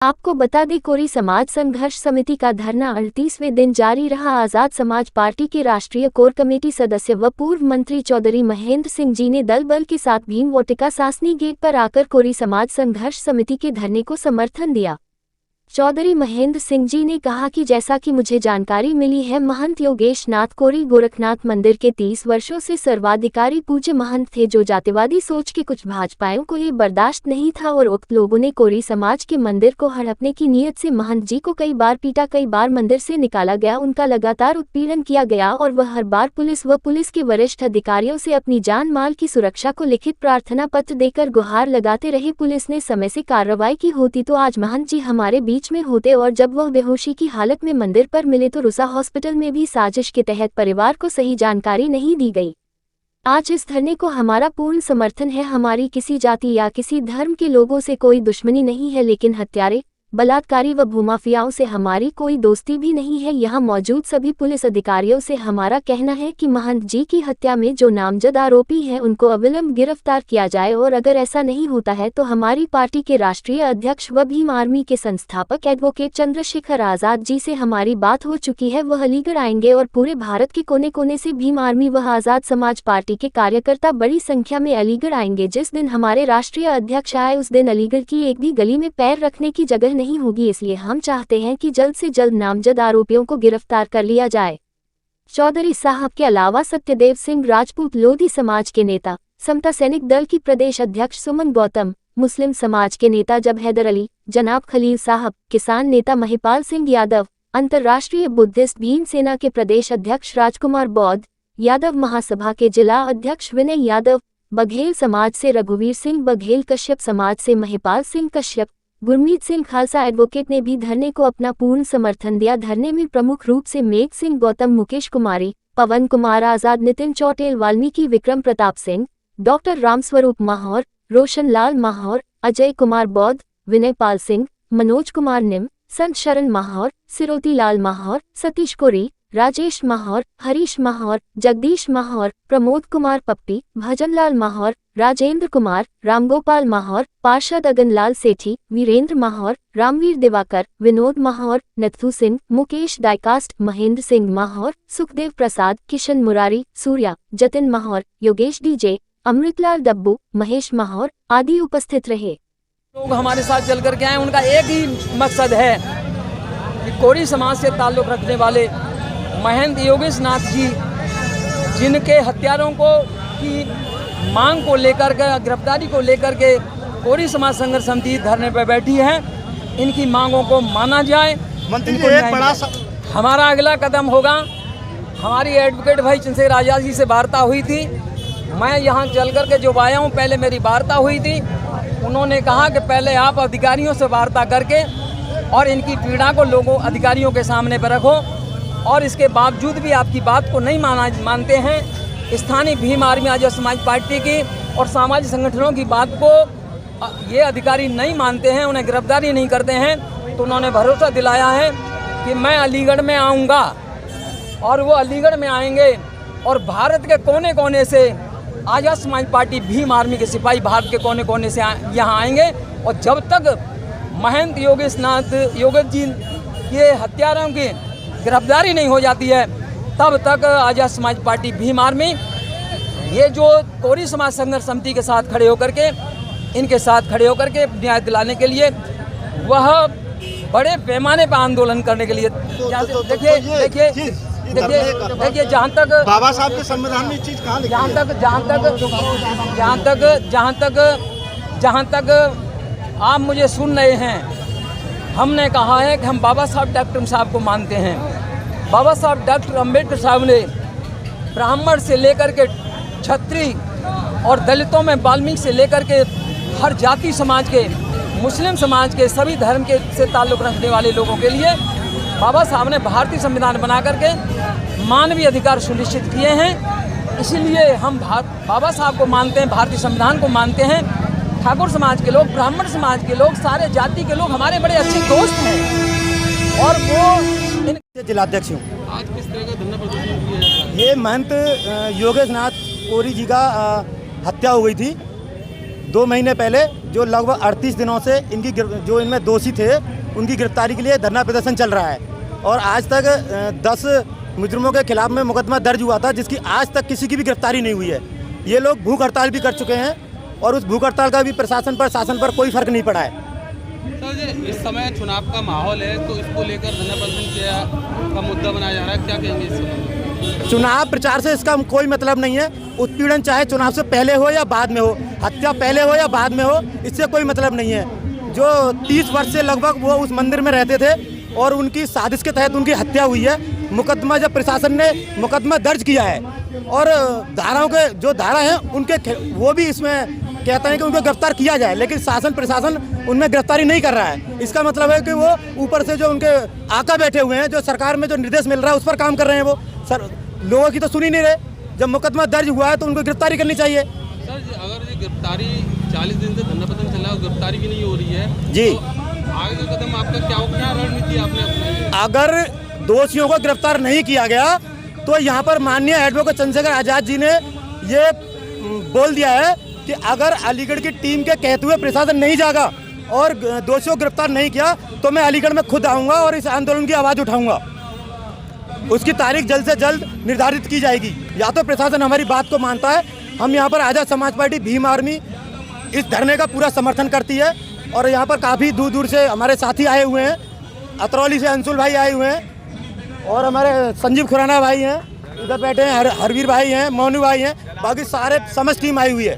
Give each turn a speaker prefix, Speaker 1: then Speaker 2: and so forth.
Speaker 1: आपको बता दें, कोरी समाज संघर्ष समिति का धरना 38वें दिन जारी रहा। आजाद समाज पार्टी के राष्ट्रीय कोर कमेटी सदस्य व पूर्व मंत्री चौधरी महेंद्र सिंह जी ने दल बल के साथ भीम वाटिका सासनी गेट पर आकर कोरी समाज संघर्ष समिति के धरने को समर्थन दिया। चौधरी महेंद्र सिंह जी ने कहा कि जैसा कि मुझे जानकारी मिली है, महंत योगेश नाथ कोरी गोरखनाथ मंदिर के 30 वर्षों से सर्वाधिकारी पूज्य महंत थे, जो जातिवादी सोच के कुछ भाजपाइयों को ये बर्दाश्त नहीं था और उक्त लोगों ने कोरी समाज के मंदिर को हड़पने की नीयत से महंत जी को कई बार पीटा, कई बार मंदिर से निकाला गया, उनका लगातार उत्पीड़न किया गया और वह हर बार पुलिस व पुलिस के वरिष्ठ अधिकारियों से अपनी जान माल की सुरक्षा को लिखित प्रार्थना पत्र देकर गुहार लगाते रहे। पुलिस ने समय से कार्रवाई की होती तो आज महंत जी हमारे बीच में होते, और जब वह बेहोशी की हालत में मंदिर पर मिले तो रुसा हॉस्पिटल में भी साजिश के तहत परिवार को सही जानकारी नहीं दी गई। आज इस धरने को हमारा पूर्ण समर्थन है। हमारी किसी जाति या किसी धर्म के लोगों से कोई दुश्मनी नहीं है, लेकिन हत्यारे, बलात्कारी व भूमाफियाओं से हमारी कोई दोस्ती भी नहीं है। यहाँ मौजूद सभी पुलिस अधिकारियों से हमारा कहना है कि महंत जी की हत्या में जो नामजद आरोपी हैं उनको अविलंब गिरफ्तार किया जाए, और अगर ऐसा नहीं होता है तो हमारी पार्टी के राष्ट्रीय अध्यक्ष व भीम आर्मी के संस्थापक एडवोकेट चंद्रशेखर आजाद जी से हमारी बात हो चुकी है। वह अलीगढ़ आएंगे और पूरे भारत के कोने कोने से भीम आर्मी व आजाद समाज पार्टी के कार्यकर्ता बड़ी संख्या में अलीगढ़ आएंगे। जिस दिन हमारे राष्ट्रीय अध्यक्ष आए उस दिन अलीगढ़ की एक भी गली में पैर रखने की जगह नहीं होगी, इसलिए हम चाहते हैं कि जल्द से जल्द नामजद आरोपियों को गिरफ्तार कर लिया जाए। चौधरी साहब के अलावा सत्यदेव सिंह राजपूत लोधी समाज के नेता, समता सैनिक दल की प्रदेश अध्यक्ष सुमन गौतम, मुस्लिम समाज के नेता जब हैदर अली, जनाब खलील साहब, किसान नेता महिपाल सिंह यादव, अंतर्राष्ट्रीय बुद्धिस्ट भीम सेना के प्रदेश अध्यक्ष राजकुमार बौद्ध, यादव महासभा के जिला अध्यक्ष विनय यादव, बघेल समाज से रघुवीर सिंह बघेल, कश्यप समाज से महिपाल सिंह कश्यप, गुरमीत सिंह खालसा एडवोकेट ने भी धरने को अपना पूर्ण समर्थन दिया। धरने में प्रमुख रूप से मेघ सिंह गौतम, मुकेश कुमारी, पवन कुमार आजाद, नितिन चौटेल, वाल्मीकि विक्रम प्रताप सिंह, डॉक्टर रामस्वरूप माहौर, रोशन लाल माहौर, अजय कुमार बौद्ध, विनय पाल सिंह, मनोज कुमार निम, संत शरण माहौर, सिरोती लाल माहौर, सतीश कोरी, राजेश माहौर, हरीश माहौर, जगदीश माहौर, प्रमोद कुमार पप्पी, भजनलाल माहौर, राजेंद्र कुमार, रामगोपाल माहौर, पार्षद अगनलाल सेठी, वीरेंद्र माहौर, रामवीर दिवाकर, विनोद माहौर, नथु सिंह, मुकेश डाइकास्ट, महेंद्र सिंह माहौर, सुखदेव प्रसाद, किशन मुरारी, सूर्या, जतिन माहौर, योगेश डीजे, अमृतलाल डब्बू, महेश माहौर आदि उपस्थित रहे।
Speaker 2: लोग हमारे साथ चल कर के आए, उनका एक ही मकसद है कि कोरी समाज से ताल्लुक़ रखने वाले महंत योगेश नाथ जी, जिनके हत्यारों को की मांग को लेकर के, गिरफ्तारी को लेकर के कोरी समाज संघर्ष समिति धरने पर बैठी है, इनकी मांगों को माना जाए।
Speaker 3: मंत्री जी, एक बड़ा
Speaker 2: हमारा अगला कदम होगा, हमारी एडवोकेट भाई चंद्रशेखर आजाद जी से वार्ता हुई थी। मैं यहाँ चल कर के जो आया हूँ, पहले मेरी वार्ता हुई थी, उन्होंने कहा कि पहले आप अधिकारियों से वार्ता करके और इनकी पीड़ा को लोगों अधिकारियों के सामने पर रखो, और इसके बावजूद भी आपकी बात को नहीं मानते हैं। स्थानीय भीम आर्मी आजाद समाज पार्टी की और सामाजिक संगठनों की बात को ये अधिकारी नहीं मानते हैं, उन्हें गिरफ्तारी नहीं करते हैं, तो उन्होंने भरोसा दिलाया है कि मैं अलीगढ़ में आऊँगा, और वो अलीगढ़ में आएंगे और भारत के कोने कोने से आजाद समाज पार्टी भीम आर्मी के सिपाही भारत के कोने कोने से यहाँ आएंगे। और जब तक महंत योगेश जी ये हत्यारों की गिरफ्तारी नहीं हो जाती है, तब तक आजाद समाज पार्टी भीम आर्मी ये जो कोरी समाज संघर्ष समिति के साथ खड़े होकर के, इनके साथ खड़े होकर के न्याय दिलाने के लिए वह बड़े पैमाने पर आंदोलन करने के लिए देखिए
Speaker 3: बाबा साहब के संविधान में चीज कहाँ लिखी है?
Speaker 2: जहाँ तक आप मुझे सुन रहे हैं, हमने कहा है कि हम बाबा साहब डॉक्टर साहब को मानते हैं। बाबा साहब डॉक्टर अम्बेडकर साहब ने ब्राह्मण से लेकर के क्षत्रिय और दलितों में वाल्मीकि से लेकर के हर जाति समाज के, मुस्लिम समाज के, सभी धर्म के से ताल्लुक़ रखने वाले लोगों के लिए बाबा साहब ने भारतीय संविधान बना करके मानवीय अधिकार सुनिश्चित किए हैं। इसीलिए हम बाबा साहब को मानते हैं, भारतीय संविधान को मानते हैं। ठाकुर समाज के लोग, ब्राह्मण समाज के लोग, सारे जाति के लोग हमारे बड़े अच्छे दोस्त हैं, और वो
Speaker 3: जिलाध्यक्ष हूँ।
Speaker 4: आज किस तरह का धरना प्रदर्शन किया है?
Speaker 3: ये महंत योगेश नाथ कोरी जी का हत्या हो गई थी,
Speaker 5: 2 महीने पहले जो लगभग 38 दिनों से जो इनमें दोषी थे उनकी गिरफ्तारी के लिए धरना प्रदर्शन चल रहा है। और आज तक 10 मुजरिमों के खिलाफ में मुकदमा दर्ज हुआ था, जिसकी आज तक किसी की भी गिरफ्तारी नहीं हुई है। ये लोग भूख हड़ताल भी कर चुके हैं और उस भूख हड़ताल का भी प्रशासन पर, शासन पर कोई फर्क नहीं पड़ा है।
Speaker 4: सर जी, इस समय चुनाव का माहौल है, तो इसको लेकर धरना प्रदर्शन का मुद्दा बनाया जा रहा है, क्या कहेंगे इस समय?
Speaker 5: चुनाव प्रचार से इसका कोई मतलब नहीं है। उत्पीड़न चाहे चुनाव से पहले हो या बाद में हो, हत्या पहले हो या बाद में हो, इससे कोई मतलब नहीं है। जो 30 वर्ष से लगभग वो उस मंदिर में रहते थे और उनकी साजिश के तहत उनकी हत्या हुई है। मुकदमा जब प्रशासन ने मुकदमा दर्ज किया है और धाराओं के जो धारा हैं उनके वो भी इसमें कहता है कि उनको गिरफ्तार किया जाए, लेकिन शासन प्रशासन उनमें गिरफ्तारी नहीं कर रहा है। इसका मतलब है कि वो ऊपर से जो उनके आका बैठे हुए हैं, जो सरकार में जो निर्देश मिल रहा है उस पर काम कर रहे हैं। वो सर लोगों की तो सुन ही नहीं रहे। जब मुकदमा दर्ज हुआ है तो उनको गिरफ्तारी करनी चाहिए।
Speaker 4: सर जी, अगर ये गिरफ्तारी 40 दिन से धरना प्रदर्शन चल रहा है और गिरफ्तारी भी नहीं हो रही है
Speaker 5: जी,
Speaker 4: तो आगे का कदम आपका क्या होगा? क्या रणनीति आपने अपनाई?
Speaker 5: अगर दोषियों को गिरफ्तार नहीं किया गया तो यहाँ पर माननीय एडवोकेट चंद्रशेखर आज़ाद जी ने ये बोल दिया है कि अगर अलीगढ़ की टीम के कहते हुए प्रशासन नहीं जागा और दोषियों को गिरफ्तार नहीं किया तो मैं अलीगढ़ में खुद आऊँगा और इस आंदोलन की आवाज़ उठाऊँगा। उसकी तारीख जल्द से जल्द निर्धारित की जाएगी। या तो प्रशासन हमारी बात को मानता है, हम यहाँ पर आज़ाद समाज पार्टी भीम आर्मी इस धरने का पूरा समर्थन करती है। और यहाँ पर काफ़ी दूर दूर से हमारे साथी आए हुए हैं। अतरौली से अंशुल भाई आए हुए हैं और हमारे संजीव खुराना भाई हैं, इधर बैठे हैं हरवीर भाई हैं, मोनू भाई हैं, बाकी सारे समस्त टीम आई हुई है।